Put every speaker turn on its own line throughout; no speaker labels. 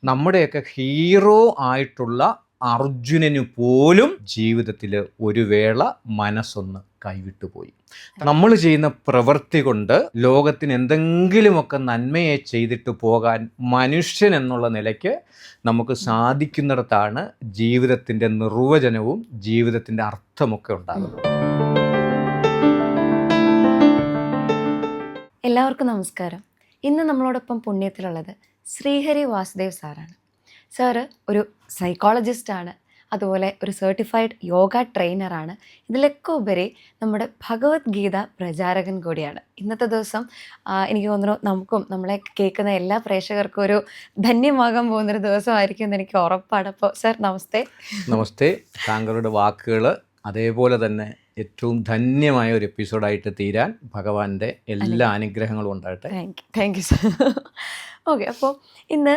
നമ്മുടെയൊക്കെ ഹീറോ ആയിട്ടുള്ള അർജുനന് പോലും ജീവിതത്തിൽ ഒരു വേള മനസ്സൊന്ന് കൈവിട്ടുപോയി. നമ്മൾ ചെയ്യുന്ന പ്രവൃത്തി കൊണ്ട് ലോകത്തിന് എന്തെങ്കിലുമൊക്കെ നന്മയെ ചെയ്തിട്ട് പോകാൻ മനുഷ്യൻ എന്നുള്ള നിലയ്ക്ക് നമുക്ക് സാധിക്കുന്നിടത്താണ് ജീവിതത്തിൻ്റെ നിർവചനവും ജീവിതത്തിൻ്റെ അർത്ഥമൊക്കെ ഉണ്ടാകുന്നത്.
എല്ലാവർക്കും നമസ്കാരം. ഇന്ന് നമ്മളോടൊപ്പം പുണ്യത്തിലുള്ളത് ശ്രീഹരി വാസുദേവ് സാറാണ്. സാറ് ഒരു സൈക്കോളജിസ്റ്റാണ്, അതുപോലെ ഒരു സർട്ടിഫൈഡ് യോഗ ട്രെയിനറാണ്. ഇതിലൊക്കെ ഉപരി നമ്മുടെ ഭഗവത്ഗീത പ്രചാരകൻ കൂടിയാണ്. ഇന്നത്തെ ദിവസം എനിക്ക് തോന്നുന്നു നമുക്കും നമ്മളെ കേൾക്കുന്ന എല്ലാ പ്രേക്ഷകർക്കും ഒരു ധന്യമാകാൻ പോകുന്നൊരു ദിവസമായിരിക്കും എന്ന് എനിക്ക് ഉറപ്പാണ്. അപ്പോൾ സാർ നമസ്തേ.
നമസ്തേ. താങ്കളുടെ വാക്കുകൾ അതേപോലെ തന്നെ ഏറ്റവും ധന്യമായ ഒരു എപ്പിസോഡായിട്ട് തീരാൻ ഭഗവാന്റെ എല്ലാ അനുഗ്രഹങ്ങളും ഉണ്ടാകട്ടെ.
Thank you sir. ഓക്കെ, അപ്പോൾ ഇന്ന്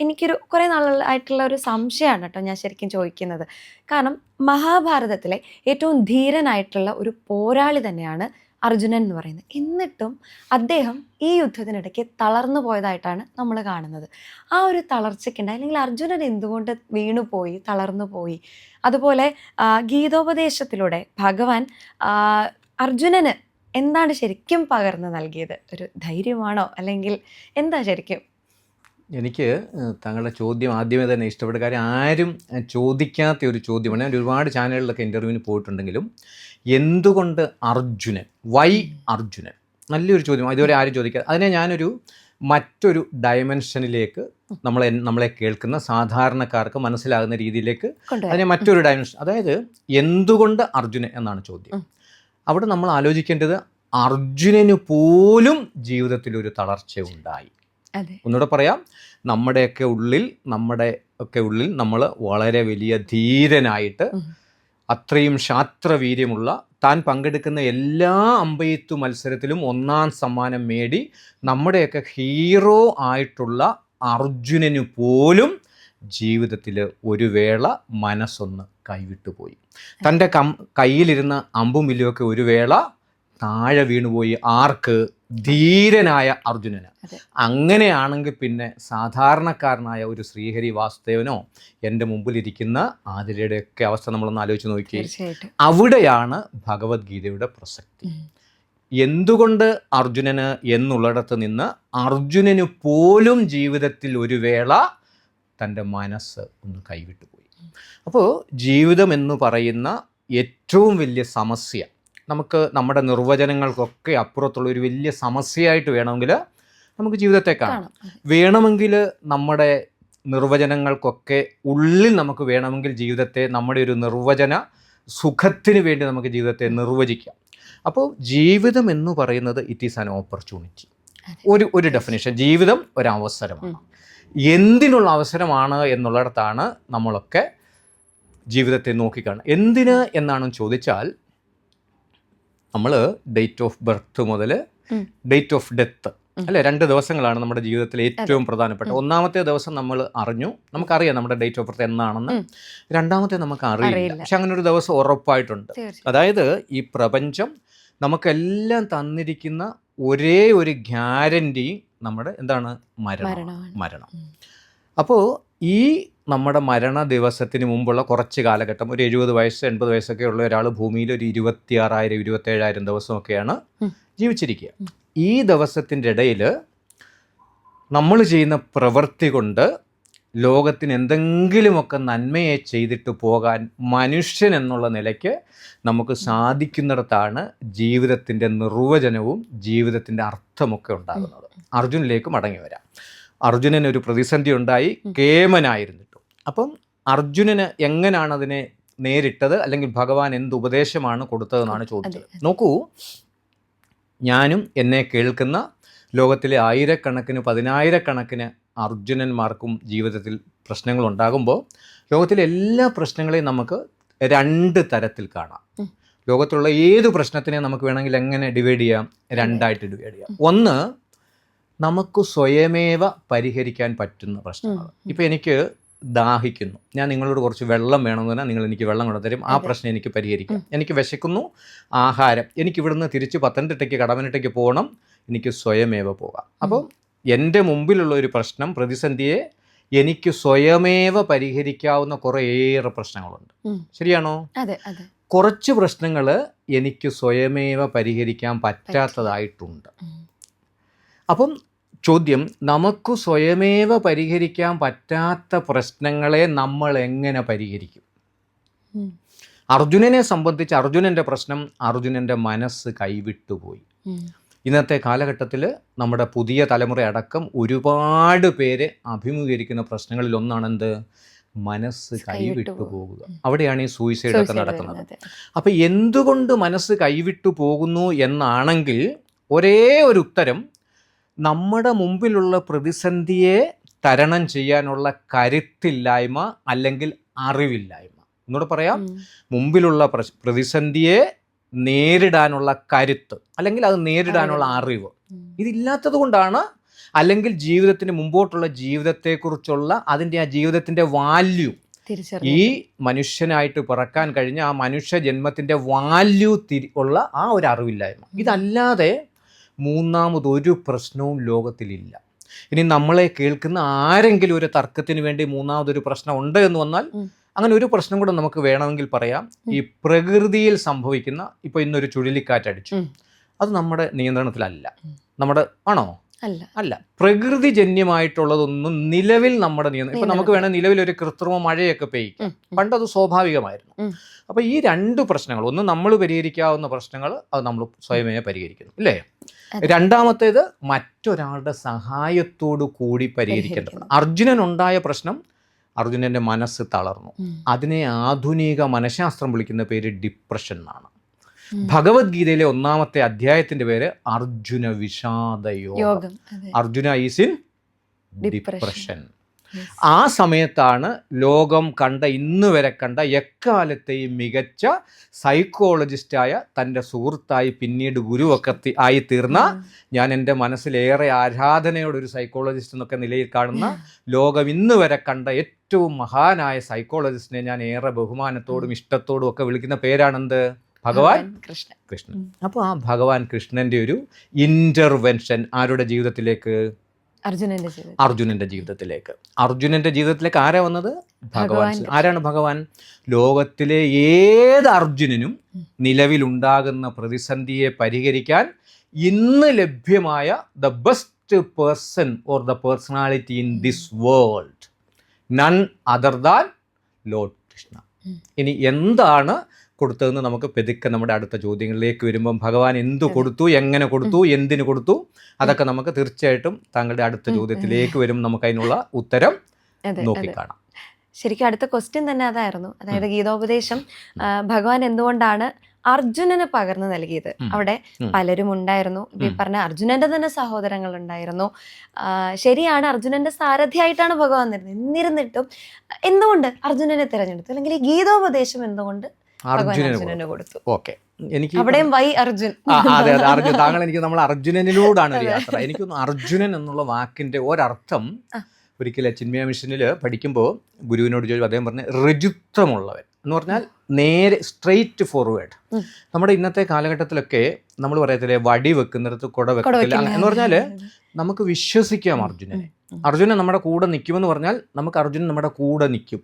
എനിക്കൊരു കുറേ നാളായിട്ടുള്ള ഒരു സംശയമാണ് കേട്ടോ ഞാൻ ശരിക്കും ചോദിക്കുന്നത്. കാരണം മഹാഭാരതത്തിലെ ഏറ്റവും ധീരനായിട്ടുള്ള ഒരു പോരാളി തന്നെയാണ് അർജുനൻ എന്ന് പറയുന്നത്. എന്നിട്ടും അദ്ദേഹം ഈ യുദ്ധത്തിനിടയ്ക്ക് തളർന്നു പോയതായിട്ടാണ് നമ്മൾ കാണുന്നത്. ആ ഒരു തളർച്ചയ്ക്കുണ്ടായി, അല്ലെങ്കിൽ അർജുനൻ എന്തുകൊണ്ട് വീണുപോയി, തളർന്നു പോയി? അതുപോലെ ഗീതോപദേശത്തിലൂടെ ഭഗവാൻ അർജുനന് എന്താണ് ശരിക്കും പകർന്നു നൽകിയത്? ഒരു ധൈര്യമാണോ, അല്ലെങ്കിൽ എന്താ ശരിക്കും?
എനിക്ക് താങ്കളുടെ ചോദ്യം ആദ്യമേ തന്നെ ഇഷ്ടപ്പെട്ട കാര്യം, ആരും ചോദിക്കാത്ത ഒരു ചോദ്യമാണ്. ഞാൻ ഒരുപാട് ചാനലുകളിലൊക്കെ ഇൻ്റർവ്യൂവിന് പോയിട്ടുണ്ടെങ്കിലും എന്തുകൊണ്ട് അർജുനൻ, വൈ അർജുനൻ, നല്ലൊരു ചോദ്യം. ഇതുവരെ ആരും ചോദിക്കാതെ അതിനെ ഞാനൊരു മറ്റൊരു ഡയമെൻഷനിലേക്ക് നമ്മളെ കേൾക്കുന്ന സാധാരണക്കാർക്ക് മനസ്സിലാകുന്ന രീതിയിലേക്ക് അതിനെ മറ്റൊരു ഡയമെൻഷൻ, അതായത് എന്തുകൊണ്ട് അർജുനൻ എന്നാണ് ചോദ്യം. അവിടെ നമ്മൾ ആലോചിക്കേണ്ടത് അർജുനന് പോലും ജീവിതത്തിൽ ഒരു തളർച്ച ഉണ്ടായി. ഒന്നുകൂടെ പറയാം, നമ്മുടെയൊക്കെ ഉള്ളിൽ നമ്മൾ വളരെ വലിയ ധീരനായിട്ട് അത്രയും ശാസ്ത്രവീര്യമുള്ള, താൻ പങ്കെടുക്കുന്ന എല്ലാ അമ്പെയ്ത്തു മത്സരത്തിലും 1ാം സമ്മാനം നേടി നമ്മുടെയൊക്കെ ഹീറോ ആയിട്ടുള്ള അർജുനന് പോലും ജീവിതത്തിൽ ഒരു വേള മനസ്സൊന്ന് കൈവിട്ടുപോയി. തൻ്റെ കയ്യിലിരുന്ന അമ്പും വില്ലുമൊക്കെ ഒരു വേള താഴെ വീണുപോയി. ആർക്ക്? ധീരനായ അർജുനന്. അങ്ങനെയാണെങ്കിൽ പിന്നെ സാധാരണക്കാരനായ ഒരു ശ്രീഹരി വാസുദേവനോ എൻ്റെ മുമ്പിലിരിക്കുന്ന ആതിരയുടെയൊക്കെ അവസ്ഥ നമ്മളൊന്ന് ആലോചിച്ച് നോക്കി. അവിടെയാണ് ഭഗവത്ഗീതയുടെ പ്രസക്തി. എന്തുകൊണ്ട് അർജുനന് എന്നുള്ളിടത്ത് നിന്ന് അർജുനന് പോലും ജീവിതത്തിൽ ഒരു വേള തൻ്റെ മനസ്സ് ഒന്ന് കൈവിട്ടുപോയി. അപ്പോൾ ജീവിതം എന്ന് പറയുന്ന ഏറ്റവും വലിയ സമസ്യ, നമുക്ക് നമ്മുടെ നിർവചനങ്ങൾക്കൊക്കെ അപ്പുറത്തുള്ള ഒരു വലിയ സമസ്യയായിട്ട് വേണമെങ്കിൽ നമുക്ക് ജീവിതത്തെ കാണാം. വേണമെങ്കിൽ നമ്മുടെ നിർവചനങ്ങൾക്കൊക്കെ ഉള്ളിൽ നമുക്ക് വേണമെങ്കിൽ ജീവിതത്തെ നമ്മുടെ ഒരു നിർവചന സുഖത്തിന് വേണ്ടി നമുക്ക് ജീവിതത്തെ നിർവചിക്കാം. അപ്പോൾ ജീവിതം എന്ന് പറയുന്നത് ഇറ്റ് ഈസ് ആൻ ഓപ്പർച്യൂണിറ്റി. ഒരു ഡെഫിനിഷൻ, ജീവിതം ഒരവസരമാണ്. എന്തിനുള്ള അവസരമാണ് എന്നുള്ളിടത്താണ് നമ്മളൊക്കെ ജീവിതത്തെ നോക്കിക്കാണുന്നത്. എന്തിന് എന്നാണ് ചോദിച്ചാൽ, നമ്മൾ ഡേറ്റ് ഓഫ് ബർത്ത് മുതൽ ഡേറ്റ് ഓഫ് ഡെത്ത്, അല്ലെ, 2 ദിവസങ്ങളാണ് നമ്മുടെ ജീവിതത്തിൽ ഏറ്റവും പ്രധാനപ്പെട്ട. 1ാമത്തെ ദിവസം നമ്മൾ നമുക്കറിയാം നമ്മുടെ ഡേറ്റ് ഓഫ് ബർത്ത് എന്നാണെന്ന്. 2ാമത്തെ നമുക്ക് അറിയില്ല. പക്ഷെ അങ്ങനെ ഒരു ദിവസം ഉറപ്പായിട്ടുണ്ട്. അതായത് ഈ പ്രപഞ്ചം നമുക്കെല്ലാം തന്നിരിക്കുന്ന ഒരേ ഒരു ഗ്യാരണ്ടി നമ്മുടെ എന്താണ്? മരണം. അപ്പോൾ ഈ നമ്മുടെ മരണ ദിവസത്തിന് മുമ്പുള്ള കുറച്ച് കാലഘട്ടം, ഒരു 70 വയസ്സ് 80 വയസ്സൊക്കെ ഉള്ള ഒരാൾ ഭൂമിയിൽ ഒരു 26,000 27,000 ദിവസമൊക്കെയാണ് ജീവിച്ചിരിക്കുക. ഈ ദിവസത്തിൻ്റെ ഇടയിൽ നമ്മൾ ചെയ്യുന്ന പ്രവൃത്തി കൊണ്ട് ലോകത്തിന് എന്തെങ്കിലുമൊക്കെ നന്മയെ ചെയ്തിട്ട് പോകാൻ മനുഷ്യൻ എന്നുള്ള നിലയ്ക്ക് നമുക്ക് സാധിക്കുന്നിടത്താണ് ജീവിതത്തിൻ്റെ നിർവചനവും ജീവിതത്തിൻ്റെ അർത്ഥമൊക്കെ ഉണ്ടാകുന്നത്. അർജുനിലേക്ക് മടങ്ങി വരാം. അർജുനന് ഒരു പ്രതിസന്ധി ഉണ്ടായി, കേമനായിരുന്നിട്ടും. അപ്പം അർജുനന് എങ്ങനെയാണ് അതിനെ നേരിട്ടത്, അല്ലെങ്കിൽ ഭഗവാൻ എന്ത് ഉപദേശമാണ് കൊടുത്തതെന്നാണ് ചോദിച്ചത്. നോക്കൂ, ഞാനും എന്നെ കേൾക്കുന്ന ലോകത്തിലെ ആയിരക്കണക്കിന് 10,000-കണക്കിന് അർജുനന്മാർക്കും ജീവിതത്തിൽ പ്രശ്നങ്ങളുണ്ടാകുമ്പോൾ ലോകത്തിലെ എല്ലാ പ്രശ്നങ്ങളെയും നമുക്ക് 2 തരത്തിൽ കാണാം. ലോകത്തിലുള്ള ഏത് പ്രശ്നത്തിനെ നമുക്ക് വേണമെങ്കിൽ എങ്ങനെ ഡിവൈഡ് ചെയ്യാം? 2ആയിട്ട് ഡിവൈഡ് ചെയ്യാം. ഒന്ന്, നമുക്ക് സ്വയമേവ പരിഹരിക്കാൻ പറ്റുന്ന പ്രശ്നങ്ങൾ. ഇപ്പോൾ എനിക്ക് ദാഹിക്കുന്നു, ഞാൻ നിങ്ങളോട് കുറച്ച് വെള്ളം വേണമെന്ന് പറഞ്ഞാൽ നിങ്ങൾ എനിക്ക് വെള്ളം കൊണ്ടുതരും, ആ പ്രശ്നം എനിക്ക് പരിഹരിക്കാം. എനിക്ക് വിശക്കുന്നു, ആഹാരം, എനിക്ക് ഇവിടുന്ന് തിരിച്ച് പത്തനംതിട്ടയ്ക്ക് കടമനിട്ടയ്ക്ക് പോകണം, എനിക്ക് സ്വയമേവ പോകാം. അപ്പോൾ എൻ്റെ മുമ്പിലുള്ള ഒരു പ്രശ്നം, പ്രതിസന്ധിയെ എനിക്ക് സ്വയമേവ പരിഹരിക്കാവുന്ന കുറേയേറെ പ്രശ്നങ്ങളുണ്ട്. ശരിയാണോ?
അതെ അതെ.
കുറച്ച് പ്രശ്നങ്ങൾ എനിക്ക് സ്വയമേവ പരിഹരിക്കാൻ പറ്റാത്തതായിട്ടുണ്ട്. അപ്പം ചോദ്യം, നമുക്ക് സ്വയമേവ പരിഹരിക്കാൻ പറ്റാത്ത പ്രശ്നങ്ങളെ നമ്മൾ എങ്ങനെ പരിഹരിക്കും? അർജുനനെ സംബന്ധിച്ച് അർജുനൻ്റെ പ്രശ്നം, അർജുനൻ്റെ മനസ്സ് കൈവിട്ടുപോയി. ഇന്നത്തെ കാലഘട്ടത്തിൽ നമ്മുടെ പുതിയ തലമുറ അടക്കം ഒരുപാട് പേര് അഭിമുഖീകരിക്കുന്ന പ്രശ്നങ്ങളിൽ ഒന്നാണ് എന്ത്? മനസ്സ് കൈവിട്ടു പോകുക. അവിടെയാണ് ഈ സൂയിസൈഡൊക്കെ നടക്കുന്നത്. അപ്പം എന്തുകൊണ്ട് മനസ്സ് കൈവിട്ടു പോകുന്നു എന്നാണെങ്കിൽ ഒരേ ഒരു ഉത്തരം, നമ്മുടെ മുമ്പിലുള്ള പ്രതിസന്ധിയെ തരണം ചെയ്യാനുള്ള കരുത്തില്ലായ്മ അല്ലെങ്കിൽ അറിവില്ലായ്മ. എന്നോട് പറയാം, മുമ്പിലുള്ള പ്രതിസന്ധിയെ നേരിടാനുള്ള കരുത്ത് അല്ലെങ്കിൽ അത് നേരിടാനുള്ള അറിവ് ഇതില്ലാത്തത് കൊണ്ടാണ്, അല്ലെങ്കിൽ ജീവിതത്തിന് മുമ്പോട്ടുള്ള ജീവിതത്തെക്കുറിച്ചുള്ള അതിൻ്റെ ആ ജീവിതത്തിൻ്റെ വാല്യൂ, ഈ മനുഷ്യനായിട്ട് പിറക്കാൻ കഴിഞ്ഞ ആ മനുഷ്യ ജന്മത്തിൻ്റെ വാല്യൂ ഉള്ള ആ ഒരു അറിവില്ലായ്മ. ഇതല്ലാതെ മൂന്നാമതൊരു പ്രശ്നവും ലോകത്തിലില്ല. ഇനി നമ്മളെ കേൾക്കുന്ന ആരെങ്കിലും ഒരു തർക്കത്തിന് വേണ്ടി മൂന്നാമതൊരു പ്രശ്നം ഉണ്ട് എന്ന് വന്നാൽ, അങ്ങനെ ഒരു പ്രശ്നം കൂടെ നമുക്ക് വേണമെങ്കിൽ പറയാം. ഈ പ്രകൃതിയിൽ സംഭവിക്കുന്ന, ഇപ്പോൾ ഇന്നൊരു ചുഴലിക്കാറ്റടിച്ചു, അത് നമ്മുടെ നിയന്ത്രണത്തിലല്ല. നമ്മുടെ ആണോ? അല്ല. പ്രകൃതിജന്യമായിട്ടുള്ളതൊന്നും നിലവിൽ നമ്മുടെ നിയന്ത്രണം. ഇപ്പം നമുക്ക് വേണമെങ്കിൽ നിലവിൽ ഒരു കൃത്രിമ മഴയൊക്കെ പെയ്യും, പണ്ടത് സ്വാഭാവികമായിരുന്നു. അപ്പോൾ ഈ രണ്ട് പ്രശ്നങ്ങൾ, ഒന്ന് നമ്മൾ പരിഹരിക്കാവുന്ന പ്രശ്നങ്ങൾ, അത് നമ്മൾ സ്വയമേ പരിഹരിക്കുന്നു, അല്ലേ? രണ്ടാമത്തേത് മറ്റൊരാളുടെ സഹായത്തോടു കൂടി പരിഹരിക്കേണ്ടതാണ്. അർജുനനുണ്ടായ പ്രശ്നം, അർജുനൻ്റെ മനസ്സ് തളർന്നു. അതിനെ ആധുനിക മനഃശാസ്ത്രം വിളിക്കുന്ന പേര് ഡിപ്രഷൻ എന്നാണ്. ഭഗവത്ഗീതയിലെ 1-ാമത്തെ അധ്യായത്തിന്റെ പേര് Arjuna Vishadayogam. Arjuna is in depression. ആ സമയത്താണ് ലോകം കണ്ട, ഇന്ന് വരെ കണ്ട എക്കാലത്തെയും മികച്ച സൈക്കോളജിസ്റ്റായ തൻ്റെ സുഹൃത്തായി പിന്നീട് ഗുരുവൊക്കെ ആയി തീർന്ന, ഞാൻ എൻ്റെ മനസ്സിലേറെ ആരാധനയോടൊരു സൈക്കോളജിസ്റ്റ് എന്നൊക്കെ നിലയിൽ കാണുന്ന, ലോകം ഇന്ന് വരെ കണ്ട ഏറ്റവും മഹാനായ സൈക്കോളജിസ്റ്റിനെ ഞാൻ ഏറെ ബഹുമാനത്തോടും ഇഷ്ടത്തോടും ഒക്കെ വിളിക്കുന്ന പേരാണെന്ത്? ഭഗവാൻ കൃഷ്ണൻ. അപ്പോൾ ആ ഭഗവാൻ കൃഷ്ണൻ്റെ ഒരു ഇൻ്റർവെൻഷൻ ആരുടെ ജീവിതത്തിലേക്ക്? അർജുനൻ്റെ ജീവിതത്തിലേക്ക്. അർജുനൻ്റെ ജീവിതത്തിലേക്ക് ആരാ വന്നത്? ഭഗവാൻ. ആരാണ് ഭഗവാൻ? ലോകത്തിലെ ഏത് അർജുനനും നിലവിലുണ്ടാകുന്ന പ്രതിസന്ധിയെ പരിഹരിക്കാൻ ഇന്ന് ലഭ്യമായ the best person or the personality in this world, none other than Lord Krishna. ഇനി എന്താണ് കൊടുത്തതെന്ന് നമുക്ക് പെതുക്കെ നമ്മുടെ അടുത്ത ചോദ്യങ്ങളിലേക്ക് വരുമ്പം, ഭഗവാൻ എന്തു കൊടുത്തു, എങ്ങനെ കൊടുത്തു, എന്തിനു കൊടുത്തു, അതൊക്കെ നമുക്ക് തീർച്ചയായിട്ടും താങ്കളുടെ അടുത്ത ചോദ്യത്തിലേക്ക് വരും. നമുക്ക് അതിനുള്ള ഉത്തരം നോക്കിക്കാണാം.
ശരിക്കും അടുത്ത ക്വസ്റ്റ്യൻ തന്നെ അതായിരുന്നു. അതായത് ഗീതോപദേശം ഭഗവാൻ എന്തുകൊണ്ടാണ് അർജുനന് പകർന്നു നൽകിയത്? അവിടെ പലരും ഉണ്ടായിരുന്നു. ഈ പറഞ്ഞ അർജുനന്റെ തന്നെ സഹോദരങ്ങൾ ഉണ്ടായിരുന്നു. ശരിയാണ്, അർജുനന്റെ സാരഥിയായിട്ടാണ് ഭഗവാൻ വരുന്നത്. എന്നിരുന്നിട്ടും എന്തുകൊണ്ട് അർജുനനെ തിരഞ്ഞെടുത്തു? അല്ലെങ്കിൽ ഈ ഗീതോപദേശം എന്തുകൊണ്ട് അർജുനന് കൊടുത്തു?
ഓക്കെ, എനിക്ക്
അവിടെയും വൈ അർജുൻ.
അതെ അതെ, അർജുൻ. താങ്കൾ എനിക്ക് നമ്മൾ അർജുനനിലൂടാണ് ഒരു യാത്ര. എനിക്കൊന്ന് അർജുനൻ എന്നുള്ള വാക്കിന്റെ ഒരർത്ഥം ഒരിക്കലും ചിന്മയ മിഷനിൽ പഠിക്കുമ്പോൾ ഗുരുവിനോട് ചോദിച്ചു. അദ്ദേഹം പറഞ്ഞ ഋജുത്വമുള്ളവൻ എന്ന് പറഞ്ഞാൽ നേരെ സ്ട്രെയിറ്റ് ഫോർവേഡ്. നമ്മുടെ ഇന്നത്തെ കാലഘട്ടത്തിലൊക്കെ നമ്മൾ പറയത്തില്ലേ, വടി വെക്കുന്നിടത്ത് കുട വെക്കത്തില്ല എന്ന് പറഞ്ഞാൽ നമുക്ക് വിശ്വസിക്കാം അർജുനനെ. അർജുനൻ നമ്മുടെ കൂടെ നിൽക്കുമെന്ന് പറഞ്ഞാൽ നമുക്ക് അർജുനൻ നമ്മുടെ കൂടെ നിൽക്കും.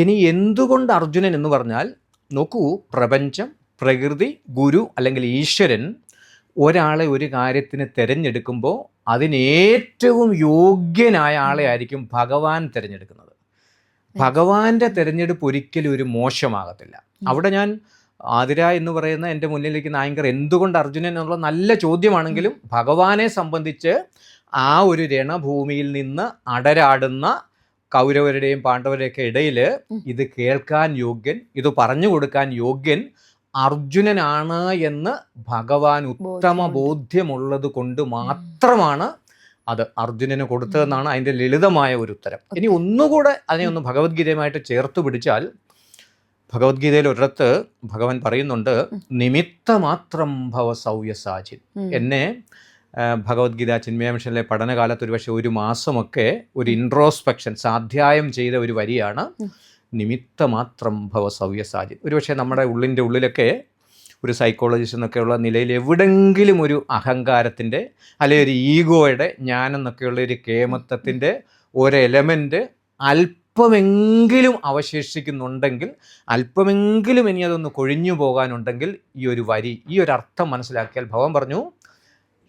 ഇനി എന്തുകൊണ്ട് അർജുനൻ എന്ന് പറഞ്ഞാൽ, നോക്കൂ, പ്രപഞ്ചം, പ്രകൃതി, ഗുരു അല്ലെങ്കിൽ ഈശ്വരൻ ഒരാളെ ഒരു കാര്യത്തിന് തിരഞ്ഞെടുക്കുമ്പോൾ അതിനേറ്റവും യോഗ്യനായ ആളെ ആയിരിക്കും ഭഗവാൻ തിരഞ്ഞെടുക്കുന്നത്. ഭഗവാന്റെ തിരഞ്ഞെടുപ്പ് ഒരിക്കലും ഒരു മോശമാകത്തില്ല. അവിടെ ഞാൻ ആതിര എന്ന് പറയുന്ന എൻ്റെ മുന്നിലിരിക്കുന്ന ആങ്കർ എന്തുകൊണ്ട് അർജുനൻ എന്നുള്ള നല്ല ചോദ്യമാണെങ്കിലും, ഭഗവാനെ സംബന്ധിച്ച് ആ ഒരു രണഭൂമിയിൽ നിന്ന് അടരാടുന്ന കൗരവരുടെയും പാണ്ഡവരുടെയൊക്കെ ഇടയിൽ ഇത് കേൾക്കാൻ യോഗ്യൻ, ഇത് പറഞ്ഞു കൊടുക്കാൻ യോഗ്യൻ അർജുനനാണ് എന്ന് ഭഗവാൻ ഉത്തമ ബോധ്യമുള്ളത് കൊണ്ട് മാത്രമാണ് അത് അർജുനന് കൊടുത്തതെന്നാണ് അതിൻ്റെ ലളിതമായ ഒരു ഉത്തരം. ഇനി ഒന്നുകൂടെ അതിനെ ഒന്ന് ഭഗവത്ഗീതയുമായിട്ട് ചേർത്ത് പിടിച്ചാൽ, ഭഗവത്ഗീതയിൽ ഒരിടത്ത് ഭഗവാൻ പറയുന്നുണ്ട്, നിമിത്തമാത്രം ഭവ സൗയസാചിൻ. എന്നെ ഭഗവത്ഗീത ചിന്മയ മിഷനിലെ പഠനകാലത്ത് ഒരുപക്ഷെ ഒരു മാസമൊക്കെ ഒരു ഇൻട്രോസ്പെക്ഷൻ സാധ്യായം ചെയ്ത ഒരു വരിയാണ് നിമിത്തമാത്രം ഭവ സൗയസാചിൻ. ഒരുപക്ഷെ നമ്മുടെ ഉള്ളിൻ്റെ ഉള്ളിലൊക്കെ ഒരു സൈക്കോളജിസ്റ്റ് എന്നൊക്കെയുള്ള നിലയിൽ എവിടെങ്കിലും ഒരു അഹങ്കാരത്തിൻ്റെ അല്ലെങ്കിൽ ഒരു ഈഗോയുടെ, ഞാനെന്നൊക്കെയുള്ള ഒരു കേമത്വത്തിൻ്റെ ഒരു എലമെൻ്റ് അല്പമെങ്കിലും അവശേഷിക്കുന്നുണ്ടെങ്കിൽ, അല്പമെങ്കിലും ഇനി അതൊന്ന് കൊഴിഞ്ഞു പോകാനുണ്ടെങ്കിൽ, ഈ ഒരു വരി, ഈ ഒരു അർത്ഥം മനസ്സിലാക്കിയാൽ ഭഗവാൻ പറഞ്ഞു,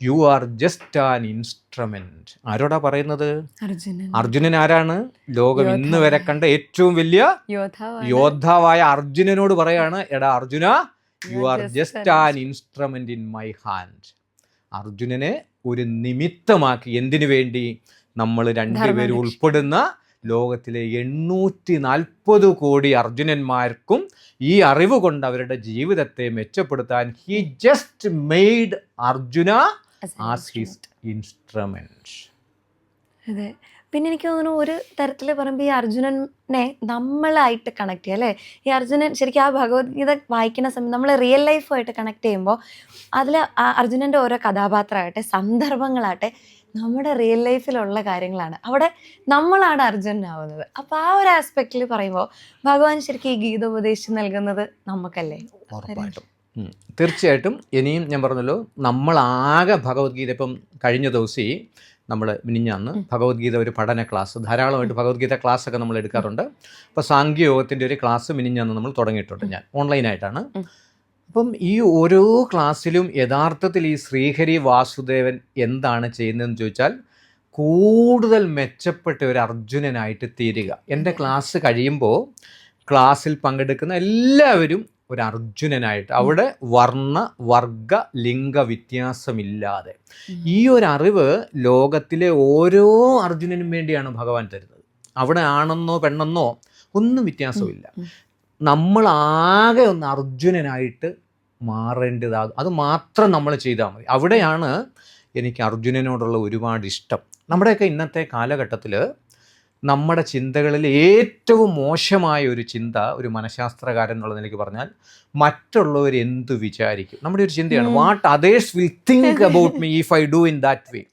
you are just an instrument. ആരോടാ പറയുന്നത്? അർജുനൻ ആരാണ്? ലോകം ഇന്ന് വരെ കണ്ട ഏറ്റവും വലിയ യോദ്ധാവായ അർജുനനോട് പറയാണ്, എടാ Arjuna, you are just an instrument in my hand. അർജുനനെ ഒരു നിമിത്തമാക്കി. എന്തിനു വേണ്ടി? നമ്മൾ രണ്ടുപേരും ഉൾപ്പെടുന്ന ലോകത്തിലെ 840 കോടി അർജുനന്മാർക്കും ഈ അറിവ് കൊണ്ട് അവരുടെ ജീവിതത്തെ മെച്ചപ്പെടുത്താൻ he just made Arjuna as his instrument.
അതെ. പിന്നെ എനിക്ക് തോന്നുന്നു ഒരു തരത്തിൽ പറയുമ്പോൾ ഈ അർജുനനെ നമ്മളായിട്ട് കണക്ട് ചെയ്യുക അല്ലേ? ഈ അർജുനൻ ശരിക്കും ആ ഭഗവത്ഗീത വായിക്കുന്ന സമയത്ത് നമ്മൾ റിയൽ ലൈഫുമായിട്ട് കണക്ട് ചെയ്യുമ്പോൾ അതിൽ അർജുനൻ്റെ ഓരോ കഥാപാത്രമാകട്ടെ, സന്ദർഭങ്ങളാകട്ടെ, നമ്മുടെ റിയൽ ലൈഫിലുള്ള കാര്യങ്ങളാണ്. അവിടെ നമ്മളാണ് അർജുനനാവുന്നത്. അപ്പോൾ ആ ഒരു ആസ്പെക്റ്റിൽ പറയുമ്പോൾ ഭഗവാൻ ശരിക്കും ഈ ഗീത ഉപദേശിച്ച് നൽകുന്നത് നമുക്കല്ലേ?
ഉറപ്പായിട്ടും, തീർച്ചയായിട്ടും. ഇനിയും ഞാൻ പറഞ്ഞല്ലോ, നമ്മളാകെ ഭഗവത്ഗീത ഇപ്പം കഴിഞ്ഞ ദിവസം നമ്മൾ മിനിഞ്ഞാന്ന് ഭഗവത്ഗീത ഒരു പഠന ക്ലാസ്, ധാരാളമായിട്ട് ഭഗവത്ഗീത ക്ലാസ്സൊക്കെ നമ്മൾ എടുക്കാറുണ്ട്. അപ്പോൾ സാംഖ്യയോഗത്തിൻ്റെ ഒരു ക്ലാസ് മിനിഞ്ഞാന്ന് നമ്മൾ തുടങ്ങിയിട്ടുണ്ട്, ഞാൻ ഓൺലൈനായിട്ടാണ്. അപ്പം ഈ ഓരോ ക്ലാസ്സിലും യഥാർത്ഥത്തിൽ ഈ ശ്രീഹരി വാസുദേവൻ എന്താണ് ചെയ്യുന്നതെന്ന് ചോദിച്ചാൽ, കൂടുതൽ മെച്ചപ്പെട്ട ഒരു അർജുനനായിട്ട് തീരുക. എൻ്റെ ക്ലാസ് കഴിയുമ്പോൾ ക്ലാസ്സിൽ പങ്കെടുക്കുന്ന എല്ലാവരും ഒരു അർജുനനായിട്ട്, അവിടെ വർണ്ണ വർഗ ലിംഗ വ്യത്യാസമില്ലാതെ. ഈ ഒരു അറിവ് ലോകത്തിലെ ഓരോ അർജുനനും വേണ്ടിയാണ് ഭഗവാൻ തരുന്നത്. അവിടെ ആണെന്നോ പെണ്ണെന്നോ ഒന്നും വ്യത്യാസമില്ല. നമ്മളാകെ ഒന്ന് അർജുനനായിട്ട് മാറേണ്ടതാകും. അത് മാത്രം നമ്മൾ ചെയ്താൽ മതി. അവിടെയാണ് എനിക്ക് അർജുനനോടുള്ള ഒരുപാട് ഇഷ്ടം. നമ്മുടെയൊക്കെ ഇന്നത്തെ കാലഘട്ടത്തിൽ നമ്മുടെ ചിന്തകളിൽ ഏറ്റവും മോശമായ ഒരു ചിന്ത, ഒരു മനഃശാസ്ത്രകാരൻ എന്നുള്ള നിലയ്ക്ക് പറഞ്ഞാൽ, മറ്റുള്ളവർ എന്തു വിചാരിക്കും. നമ്മുടെ ഒരു ചിന്തയാണ്, what others will think about me if I do in that way.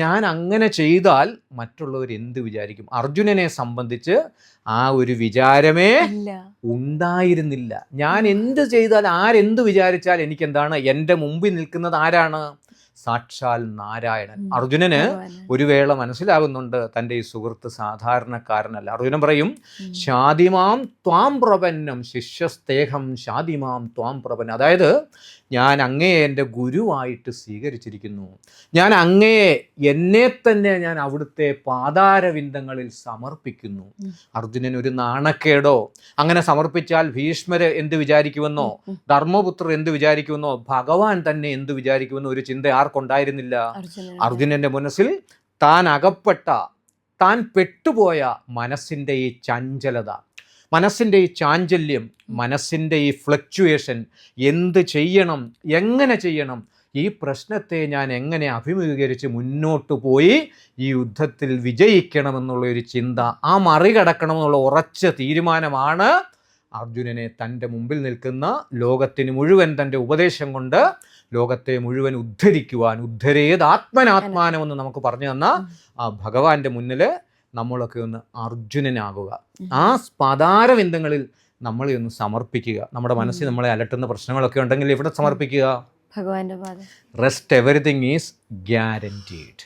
ഞാൻ അങ്ങനെ ചെയ്താൽ മറ്റുള്ളവർ എന്ത് വിചാരിക്കും. അർജുനനെ സംബന്ധിച്ച് ആ ഒരു വിചാരമേ ഉണ്ടായിരുന്നില്ല. ഞാൻ എന്ത് ചെയ്താൽ, ആരെന്ത് വിചാരിച്ചാൽ എനിക്കെന്താണ്? എൻ്റെ മുമ്പിൽ നിൽക്കുന്നത് ആരാണ്? സാക്ഷാൽ നാരായണൻ. അർജുനന് ഒരു വേള മനസ്സിലാകുന്നുണ്ട് തൻ്റെ ഈ സുഹൃത്ത് സാധാരണക്കാരനല്ല. അർജുനൻ പറയും, ശാതിമാം ത്വാം പ്രപന്നം ശിഷ്യസ്തേഹം ശാതിമാം ത്വാം പ്രപന്നം. അതായത് ഞാൻ അങ്ങയെ എൻ്റെ ഗുരുവായിട്ട് സ്വീകരിച്ചിരിക്കുന്നു. ഞാൻ അങ്ങയെ, എന്നെ തന്നെ ഞാൻ അവിടുത്തെ പാതാരവിന്ദങ്ങളിൽ സമർപ്പിക്കുന്നു. അർജുനൻ ഒരു നാണക്കേടോ, അങ്ങനെ സമർപ്പിച്ചാൽ ഭീഷ്മര് എന്ത് വിചാരിക്കുമെന്നോ, ധർമ്മപുത്രർ എന്ത് വിചാരിക്കുമെന്നോ, ഭഗവാൻ തന്നെ എന്ത് വിചാരിക്കുമെന്നോ ഒരു ചിന്ത ആർക്കുണ്ടായിരുന്നില്ല. അർജുനന്റെ മനസ്സിൽ താൻ അകപ്പെട്ട, താൻ പെട്ടുപോയ മനസ്സിൻ്റെ ഈ ചഞ്ചലത, മനസ്സിൻ്റെ ഈ ചാഞ്ചല്യം, മനസ്സിൻ്റെ ഈ ഫ്ലക്ച്വേഷൻ, എന്ത് ചെയ്യണം, എങ്ങനെ ചെയ്യണം, ഈ പ്രശ്നത്തെ ഞാൻ എങ്ങനെ അഭിമുഖീകരിച്ച് മുന്നോട്ട് പോയി ഈ യുദ്ധത്തിൽ വിജയിക്കണമെന്നുള്ള ഒരു ചിന്ത, ആ മറികടക്കണമെന്നുള്ള ഉറച്ച തീരുമാനമാണ് അർജുനനെ തൻ്റെ മുമ്പിൽ നിൽക്കുന്ന ലോകത്തിന് മുഴുവൻ തൻ്റെ ഉപദേശം കൊണ്ട് ലോകത്തെ മുഴുവൻ ഉദ്ധരിക്കുവാൻ, ഉദ്ധരേത് ആത്മനാത്മാനമെന്ന് നമുക്ക് പറഞ്ഞു തന്ന ആ ഭഗവാന്റെ മുന്നിൽ നമ്മളൊക്കെ ഒന്ന് അർജുനനാകുക. ആ പാതാരവിന്ദങ്ങളിൽ നമ്മളെ ഒന്ന് സമർപ്പിക്കുക. നമ്മുടെ മനസ്സിൽ നമ്മളെ അലട്ടുന്ന പ്രശ്നങ്ങളൊക്കെ ഉണ്ടെങ്കിൽ എവിടെ സമർപ്പിക്കുക?
ഭഗവാന്റെ പാദം.
Rest everything is guaranteed.